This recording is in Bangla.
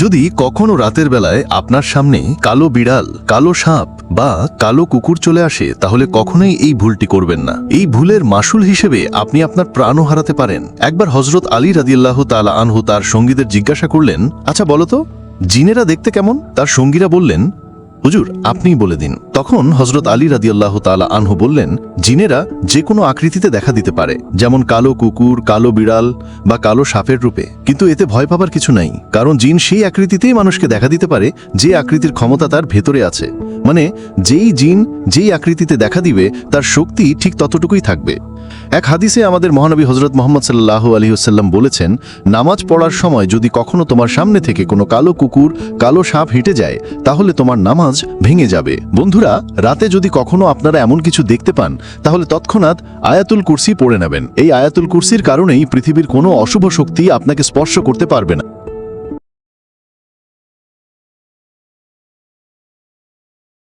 যদি কখনো রাতের বেলায় আপনার সামনে কালো বিড়াল, কালো সাপ বা কালো কুকুর চলে আসে, তাহলে কখনোই এই ভুলটি করবেন না। এই ভুলের মাসুল হিসেবে আপনি আপনার প্রাণও হারাতে পারেন। একবার হযরত আলী রাদিয়াল্লাহু তাআলা আনহু তার সঙ্গীদের জিজ্ঞাসা করলেন, আচ্ছা বলো তো, জিনেরা দেখতে কেমন? তার সঙ্গীরা বললেন, হুজুর আপনিই বলে দিন। তখন হযরত আলী রাদিয়াল্লাহু তাআলা আনহু বললেন, জিনেরা যে কোনো আকৃতিতে দেখা দিতে পারে, যেমন কালো কুকুর, কালো বিড়াল বা কালো সাপের রূপে। কিন্তু এতে ভয় পাবার কিছু নাই, কারণ জিন সেই আকৃতিতেই মানুষকে দেখা দিতে পারে যে আকৃতির ক্ষমতা তার ভেতরে আছে। মানে যেই জিন যেই আকৃতিতে দেখা দিবে তার শক্তি ঠিক ততটুকুই থাকবে। এক হাদিসে আমাদের মহানবী হযরত মুহাম্মদ সাল্লাল্লাহু আলাইহি ওয়াসাল্লাম বলেছেন, নামাজ পড়ার সময় যদি কখনো তোমার সামনে থেকে কোনো কালো কুকুর, কালো সাপ হেঁটে যায়, তাহলে তোমার নামাজ ভেঙে যাবে। বন্ধুরা, রাতে যদি কখনো আপনারা এমন কিছু দেখতে পান, তাহলে তৎক্ষণাৎ আয়াতুল কুরসি পড়ে নেবেন। এই আয়াতুল কুরসির কারণেই পৃথিবীর কোনো অশুভ শক্তি আপনাকে স্পর্শ করতে পারবে না।